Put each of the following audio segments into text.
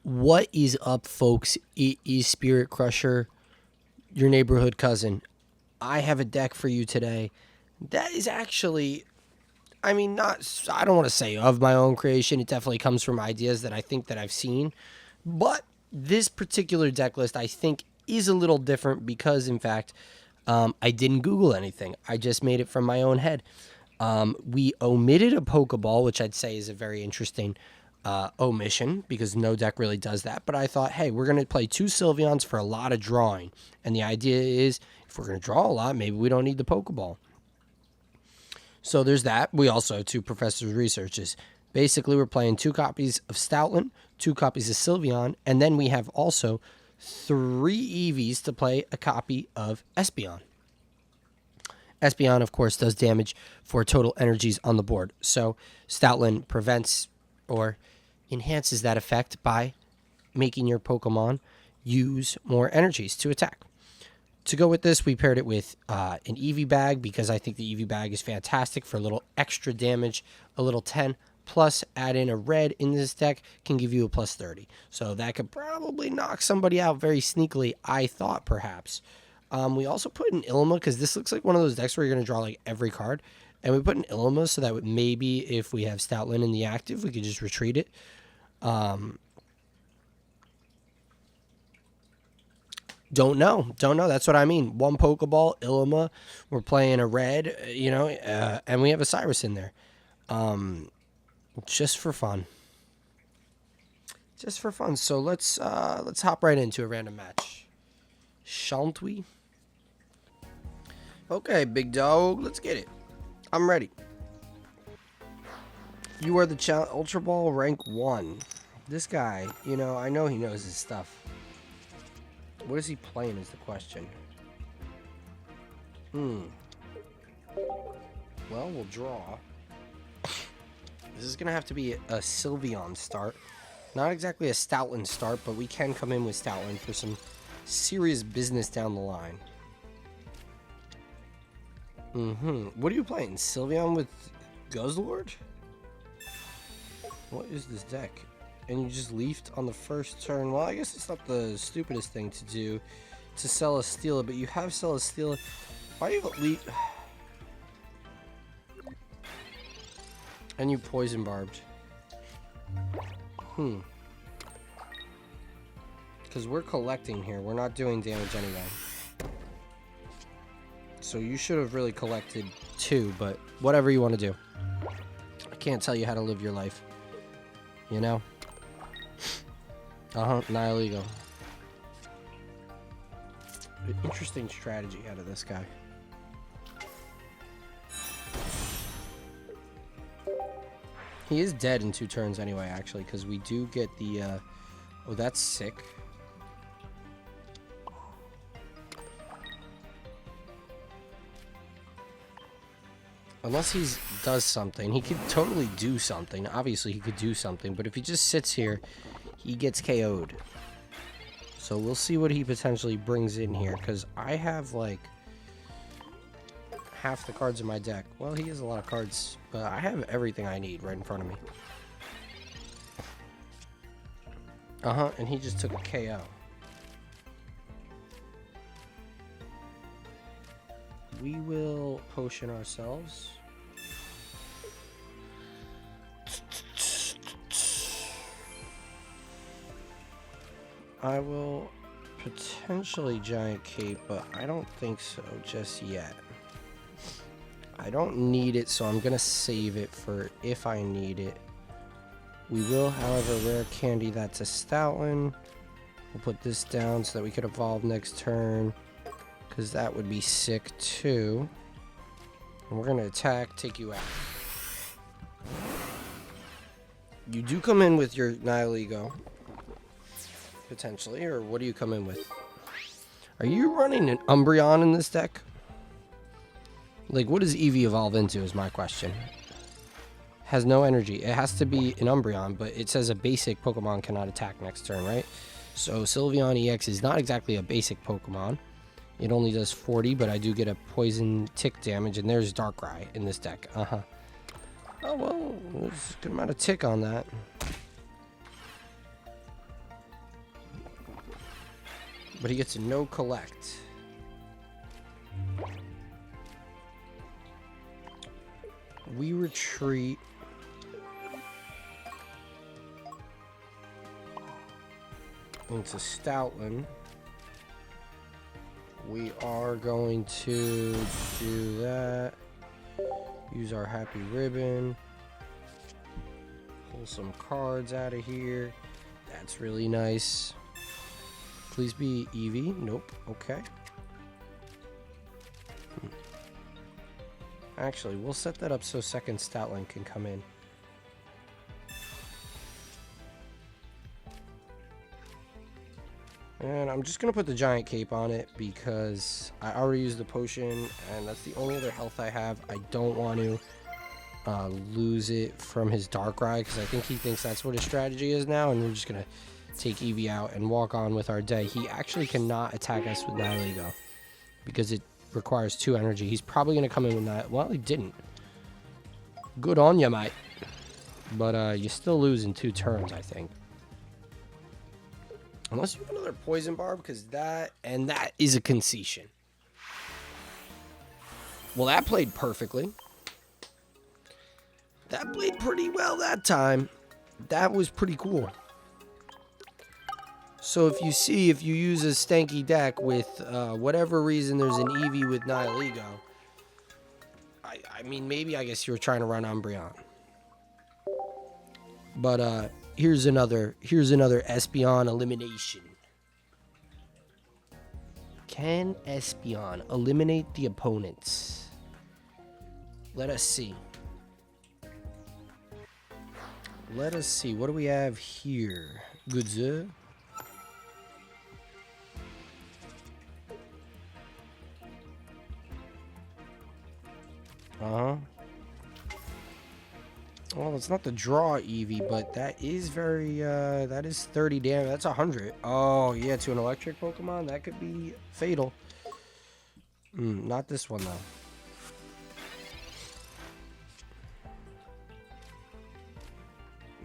What is up, folks? It is Spirit Crusher, your neighborhood cousin. I have a deck for you today that is actually, I don't want to say of my own creation. It definitely comes from ideas that I think that I've seen. But this particular deck list, I think, is a little different because, in fact, I didn't Google anything. I just made it from my own head. We omitted a Pokeball, which I'd say is a very interesting omission because no deck really does that. But I thought, hey, we're going to play 2 Sylveons for a lot of drawing. And the idea is if we're going to draw a lot, maybe we don't need the Pokeball. So there's that. We also have 2 Professor's Researches. Basically, we're playing 2 copies of Stoutland, 2 copies of Sylveon, and then we have also 3 Eevees to play a copy of Espeon. Espeon, of course, does damage for total energies on the board. So Stoutland prevents or enhances that effect by making your Pokemon use more energies to attack. To go with this, we paired it with an Eevee bag because I think the Eevee bag is fantastic for a little extra damage, a little 10, plus add in a red in this deck can give you a plus 30. So that could probably knock somebody out very sneakily, I thought, perhaps. We also put an Ilima because this looks like one of those decks where you're going to draw like every card. And we put an Ilima so that maybe if we have Stoutland in the active, we could just retreat it. Don't know. That's what I mean. 1 Pokeball, Ilima. We're playing a red, and we have a Cyrus in there. Just for fun. So let's hop right into a random match. Shan't we? Okay, big dog. Let's get it. I'm ready. You are the Ultra Ball rank 1. This guy, I know he knows his stuff. What is he playing is the question. Well, we'll draw. This is going to have to be a Sylveon start. Not exactly a Stoutland start, but we can come in with Stoutland for some serious business down the line. What are you playing? Sylveon with Guzzlord? What is this deck? And you just leafed on the first turn. Well, I guess it's not the stupidest thing to do to Celesteela, but you have Celesteela. Why do you leaf? And you Poison Barbed. Because we're collecting here. We're not doing damage anyway. So you should have really collected 2, but whatever you want to do. I can't tell you how to live your life. Nihilego. Interesting strategy out of this guy. He is dead in 2 turns anyway, actually, because we do get the... Oh, that's sick. Unless he does something. He could totally do something. Obviously, he could do something. But if he just sits here, he gets KO'd. So we'll see what he potentially brings in here. Because I have, like, half the cards in my deck. Well, he has a lot of cards. But I have everything I need right in front of me. And he just took a KO. We will potion ourselves. I will potentially Giant Cape, but I don't think so just yet. I don't need it, so I'm going to save it for if I need it. We will, however, rare candy that to Stoutland. We'll put this down so that we could evolve next turn, because that would be sick too. And we're going to attack, take you out. You do come in with your Nihilego, potentially, or what do you come in with? Are you running an Umbreon in this deck? Like, what does Eevee evolve into is my question. Has no energy. It has to be an Umbreon, but it says a basic Pokemon cannot attack next turn, right? So Sylveon EX is not exactly a basic Pokemon. It only does 40, but I do get a poison tick damage, and there's Darkrai in this deck. Oh, well, there's a good amount of tick on that. But he gets a no collect. We retreat. Into Stoutland. We are going to do that. Use our happy ribbon. Pull some cards out of here. That's really nice. Please be Eevee. Nope. Okay. Actually, we'll set that up so second Stoutland can come in. And I'm just going to put the giant cape on it because I already used the potion and that's the only other health I have. I don't want to lose it from his Darkrai because I think he thinks that's what his strategy is now, and we're just going to take Eevee out and walk on with our day. He actually cannot attack us with Nihilego because it requires 2 energy. He's probably going to come in with that. Well, he didn't. Good on ya, mate. But you still lose in 2 turns, I think. Unless you have another poison barb, because that is a concession. Well, that played perfectly. That played pretty well that time. That was pretty cool. So if you use a stanky deck with whatever reason there's an Eevee with Nihilego, I mean, maybe I guess you were trying to run Umbreon. But here's another Espeon elimination. Can Espeon eliminate the opponents? Let us see. Let us see. What do we have here? Good sir. Well, it's not the draw Eevee, but that is very, that is 30 damage. That's 100. Oh, yeah, to an electric Pokemon? That could be fatal. Not this one, though.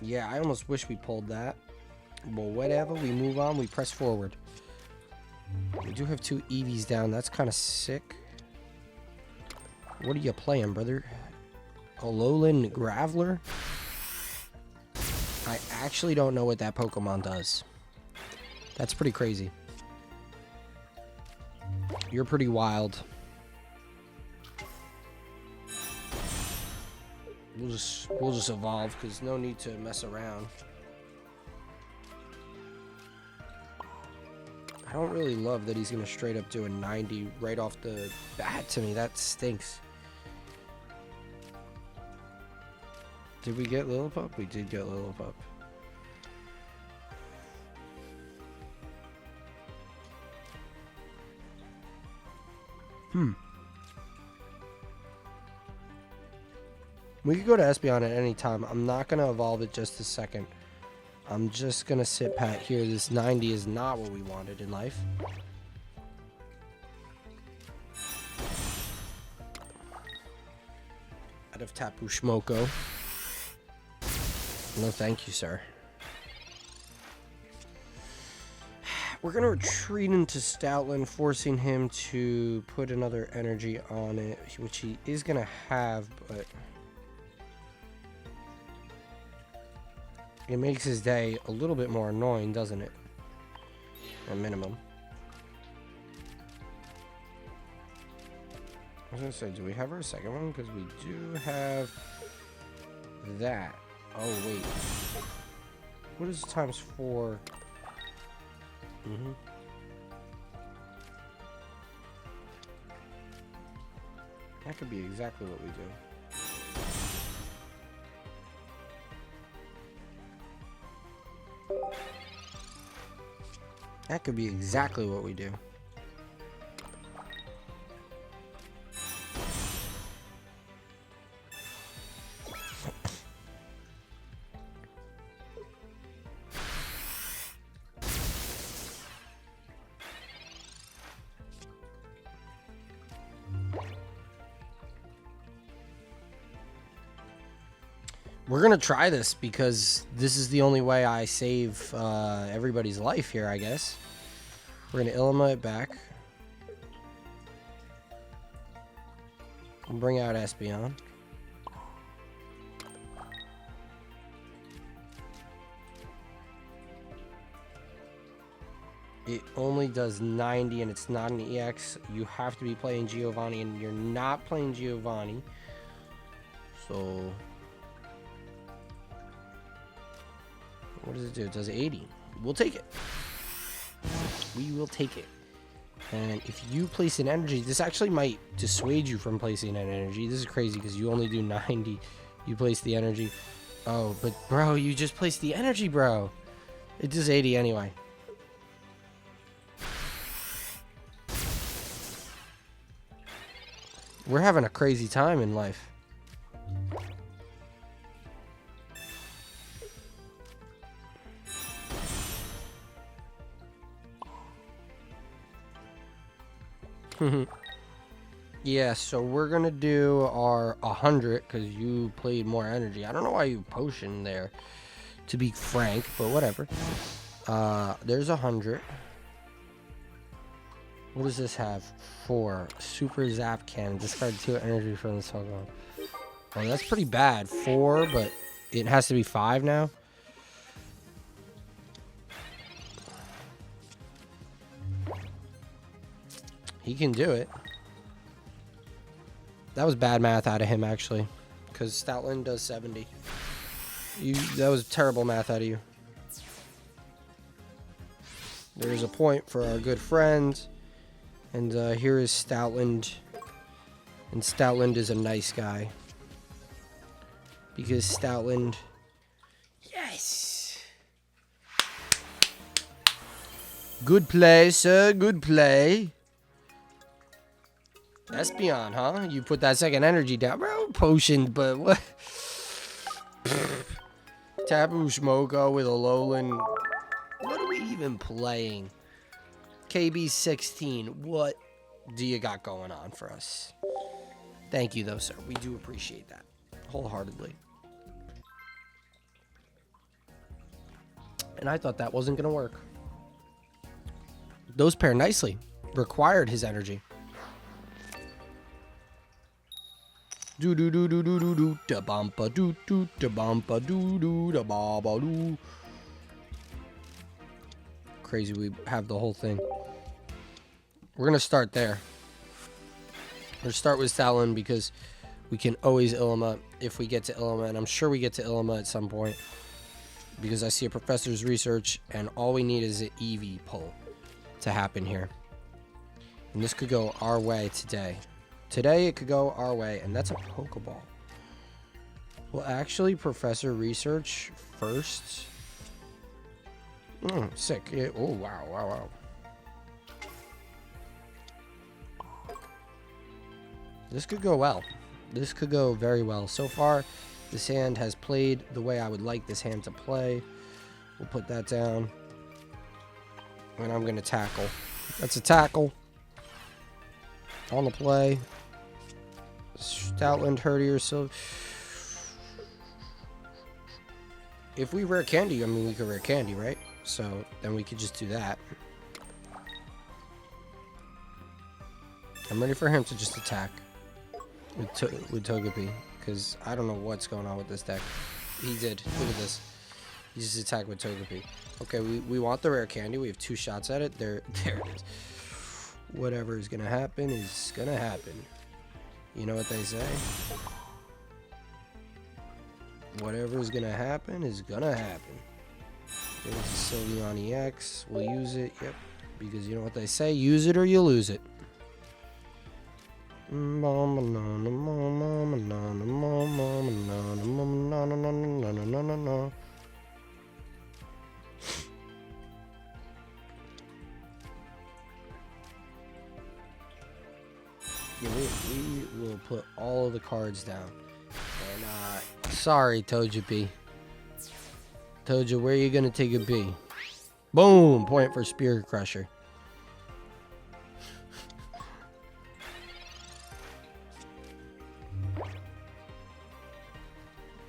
Yeah, I almost wish we pulled that. But whatever, we move on, we press forward. We do have 2 Eevees down. That's kind of sick. What are you playing, brother? Alolan Graveler? I actually don't know what that Pokemon does. That's pretty crazy. You're pretty wild. We'll just evolve because no need to mess around. I don't really love that he's gonna straight up do a 90 right off the bat to me. That stinks. Did we get Lillipup? We did get Lillipup. We could go to Espeon at any time. I'm not going to evolve it just a second. I'm just going to sit pat here. This 90 is not what we wanted in life. Out of Tapu Shmoko. No, thank you, sir. We're going to retreat into Stoutland, forcing him to put another energy on it, which he is going to have, but it makes his day a little bit more annoying, doesn't it? At minimum. I was going to say, do we have our second one? Because we do have that. Oh, wait. What is times 4? That could be exactly what we do. That could be exactly what we do. We're going to try this because this is the only way I save everybody's life here, I guess. We're going to Ilima it back. And bring out Espeon. It only does 90 and it's not an EX. You have to be playing Giovanni and you're not playing Giovanni. So what does it do? It does 80. We'll take it. We will take it. And if you place an energy, this actually might dissuade you from placing an energy. This is crazy because you only do 90. You place the energy. Oh, but bro, you just placed the energy, bro. It does 80 anyway. We're having a crazy time in life. Yeah, so we're gonna do our 100 because you played more energy. I don't know why you potioned there, to be frank, but whatever. There's 100. What does this have? 4. Super Zap Cannon. Discard 2 energy from this Pokemon. Oh, that's pretty bad. 4, but it has to be 5 now. He can do it. That was bad math out of him, actually. Because Stoutland does 70. That was terrible math out of you. There's a point for our good friends. And here is Stoutland. And Stoutland is a nice guy. Because Stoutland... Yes! Good play, sir. Good play. Espeon, huh? You put that second energy down. Bro, potion, but what? Tapu Schmoko with a Alolan. What are we even playing? KB 16. What do you got going on for us? Thank you, though, sir. We do appreciate that wholeheartedly. And I thought that wasn't going to work. Those pair nicely. Required his energy. Do do do do do do do da bumpa do do da bumpa do do da ba ba do. Crazy, we have the whole thing. We're gonna start there. We're gonna start with Stoutland because we can always Ilima if we get to Ilima, and I'm sure we get to Ilima at some point because I see a professor's research, and all we need is an Eevee pull to happen here, and this could go our way today. Today it could go our way, and that's a Pokeball. Well, actually, Professor Research first. Sick. Yeah. Oh, wow, wow, wow. This could go well. This could go very well. So far, this hand has played the way I would like this hand to play. We'll put that down. And I'm going to tackle. That's a tackle. On the play. Stoutland, Herdier, so if we rare candy, I mean, we could rare candy, right? So then we could just do that. I'm ready for him to just attack with Togepi, because I don't know what's going on with this deck. He did. Look at this. He just attacked with Togepi. Okay, we want the rare candy. We have 2 shots at it. There it is. Whatever is going to happen is going to happen. You know what they say? Whatever is going to happen is going to happen. There's a Sylveon EX. We'll use it. Yep. Because you know what they say? Use it or you lose it. We will put all of the cards down. And, sorry, Togepi. Toja, where are you going to take a B? Boom! Point for Spirit Crusher.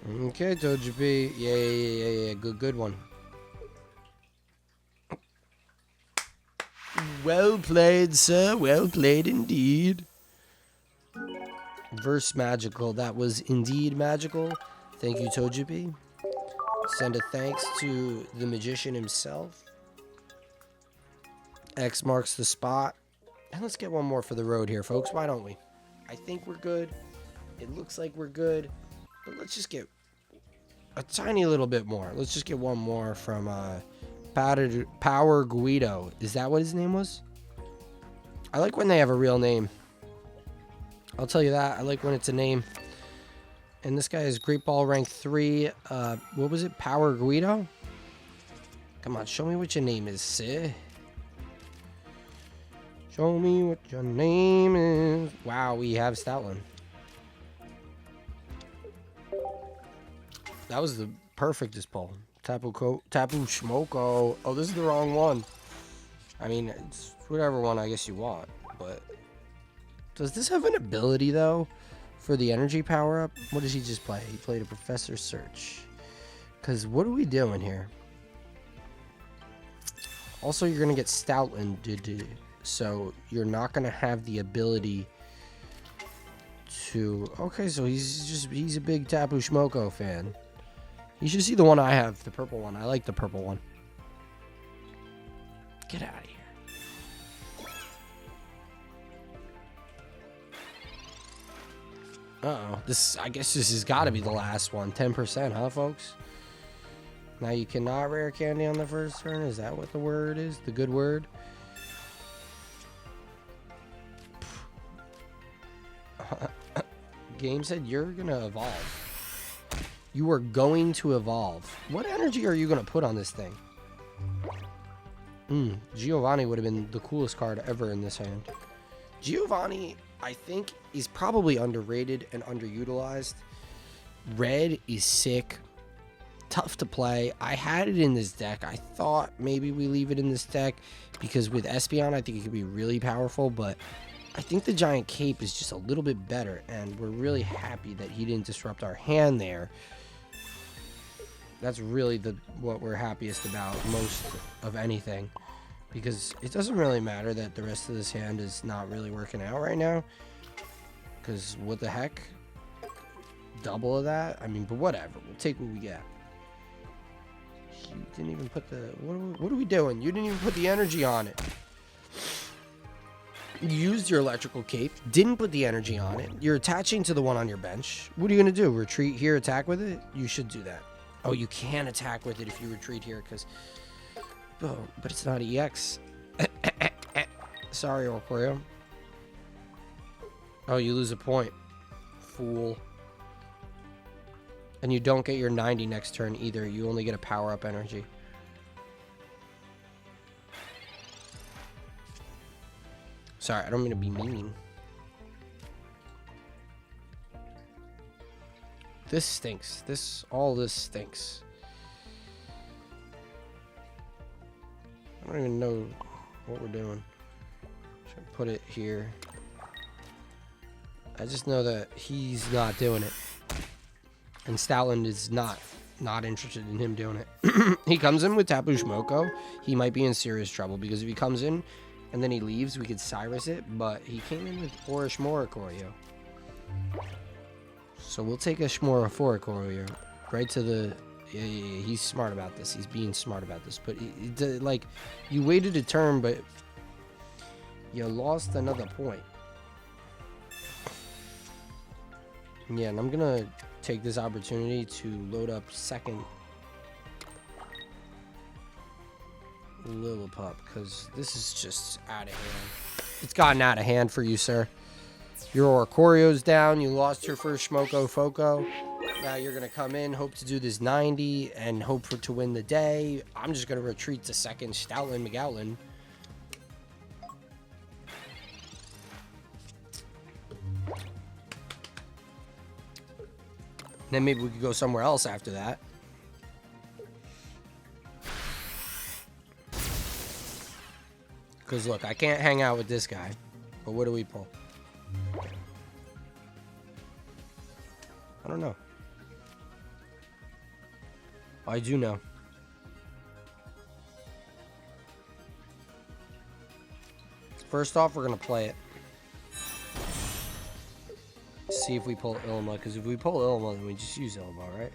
Okay, Togepi. Yeah. Good one. Well played, sir. Well played indeed. Verse magical. That was indeed magical. Thank you, Togepi. Send a thanks to the magician himself. X marks the spot. And let's get one more for the road here, folks. Why don't we? I think we're good. It looks like we're good. But let's just get a tiny little bit more. Let's just get one more from Power Guido. Is that what his name was? I like when they have a real name. I'll tell you that. I like when it's a name. And this guy is Great Ball rank 3. What was it? Power Guido? Come on, show me what your name is, sis. Show me what your name is. Wow, we have Stoutland. That was the perfectest pull. Tapu Shmoko. Oh, this is the wrong one. I mean, it's whatever one I guess you want. But does this have an ability, though, for the energy power-up? What does he just play? He played a Professor Search. Because what are we doing here? Also, you're going to get Stoutland. So you're not going to have the ability to... Okay, so he's a big Tapu Shmoko fan. You should see the one I have, the purple one. I like the purple one. Get out of here. Uh-oh. I guess this has got to be the last one. 10%, huh, folks? Now you cannot rare candy on the first turn. Is that what the word is? The good word? Game said you're going to evolve. You are going to evolve. What energy are you going to put on this thing? Giovanni would have been the coolest card ever in this hand. Giovanni, I think, is probably underrated and underutilized. Red is sick. Tough to play. I had it in this deck. I thought maybe we leave it in this deck because with Espeon, I think it could be really powerful, but I think the Giant Cape is just a little bit better, and we're really happy that he didn't disrupt our hand there. That's really what we're happiest about most of anything, because it doesn't really matter that the rest of this hand is not really working out right now, because what the heck? Double of that? I mean, but whatever. We'll take what we get. You didn't even put the... What are we doing? You didn't even put the energy on it. You used your electrical cape, didn't put the energy on it. You're attaching to the one on your bench. What are you going to do? Retreat here, attack with it? You should do that. Oh, you can attack with it if you retreat here, because... Oh, but it's not EX. Sorry, Orcorio. Oh, you lose a point. Fool. And you don't get your 90 next turn either. You only get a power-up energy. Sorry, I don't mean to be mean. This stinks. All this stinks. I don't even know what we're doing. Should put it here. I just know that he's not doing it. And Stoutland is not interested in him doing it. He comes in with Tapu Shmoko. He might be in serious trouble, because if he comes in and then he leaves, we could Cyrus it. But he came in with Orishmoricorio. So we'll take a Shmoricorio right to the... Yeah, he's smart about this. He's being smart about this. But, like, you waited a turn, but you lost another point. Yeah, and I'm going to take this opportunity to load up second Lillipup, because this is just out of hand. It's gotten out of hand for you, sir. Your Orcorio's down. You lost your first Shmoko Foco. Now you're going to come in, hope to do this 90, and hope to win the day. I'm just going to retreat to second Stoutland McGoutland. Then maybe we could go somewhere else after that. Because, look, I can't hang out with this guy. But what do we pull? I don't know. I do know. First off, we're going to play it. See if we pull Ilima, because if we pull Ilima, then we just use Ilima, right?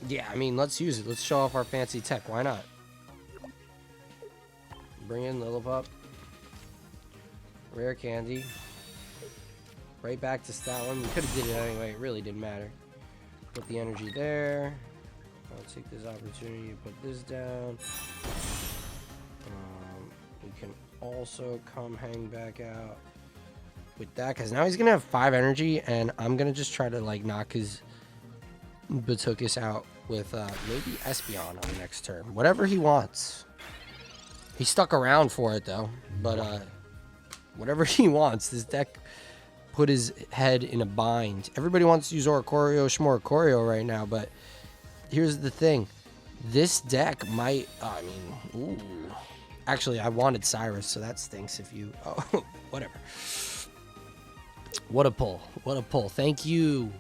Yeah, I mean, let's use it. Let's show off our fancy tech. Why not? Bring in Lillipup. Rare candy. Right back to Stoutland. We could have did it anyway. It really didn't matter. Put the energy there. I'll take this opportunity to put this down. We can also come hang back out with that, because now he's going to have 5 energy, and I'm going to just try to, like, knock his Batukus out with maybe Espeon on the next turn. Whatever he wants. He stuck around for it, though. But whatever he wants. This deck put his head in a bind. Everybody wants to use Oricorio, Schmoricorio right now, but here's the thing. This deck might... I mean, ooh. Actually, I wanted Cyrus, so that stinks if you... Oh, whatever. What a pull. What a pull. Thank you.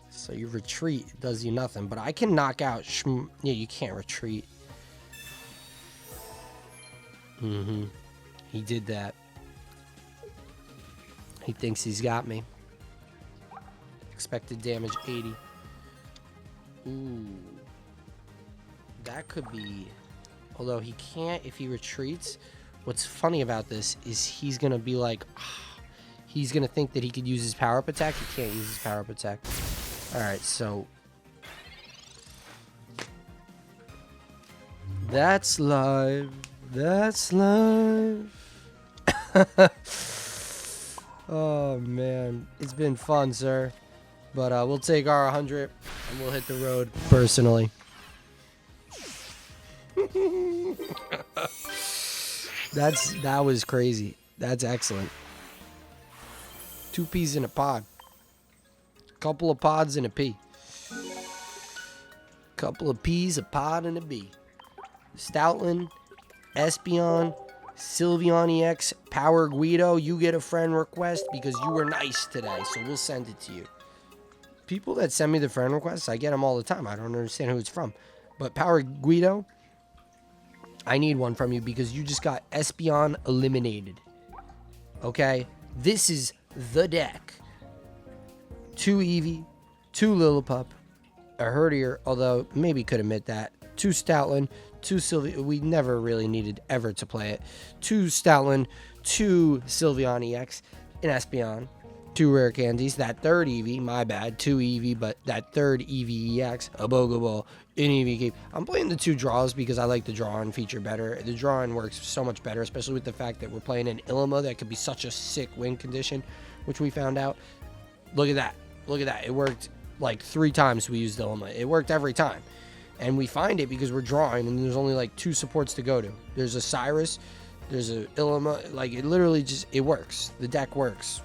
So you retreat, it does you nothing. But I can knock out... Yeah, you can't retreat. He did that. He thinks he's got me. Expected damage 80. Ooh. That could be... Although he can't if he retreats. What's funny about this is he's going to be like... He's going to think that he could use his power-up attack. He can't use his power-up attack. Alright, so... That's live. That's live. Oh, man. It's been fun, sir. But we'll take our 100 and we'll hit the road personally. That was crazy. That's excellent. 2 peas in a pod. Couple of pods and a pea. Couple of peas, a pod, and a bee. Stoutland, Espeon, Sylveon EX, Power Guido. You get a friend request because you were nice today, so we'll send it to you. People that send me the friend requests, I get them all the time. I don't understand who it's from. But Power Guido, I need one from you because you just got Espeon eliminated. Okay? This is the deck. 2 Eevee, 2 Lillipup, a Herdier, although maybe could admit that. 2 Stoutland, 2 Sylveon. We never really needed ever to play it. 2 Stoutland, 2 Sylveon EX, an Espeon, 2 rare candies. That third Eevee, my bad, 2 Eevee, but that third Eevee EX, a Pokeball, an Eevee Cave. I'm playing the 2 draws because I like the drawing feature better. The drawing works so much better, especially with the fact that we're playing an Ilima that could be such a sick win condition, which we found out. Look at that. Look at that. It worked like 3 times we used Ilima. It worked every time. And we find it because we're drawing, and there's only like 2 supports to go to. There's a Cyrus, there's a Ilima. Like, it literally just, it works. The deck works.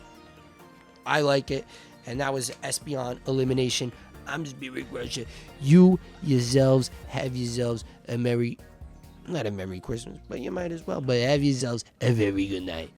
I like it. And that was Espeon elimination. I'm just being Russia. You yourselves have yourselves a merry, not a merry Christmas, but you might as well. But have yourselves a very good night.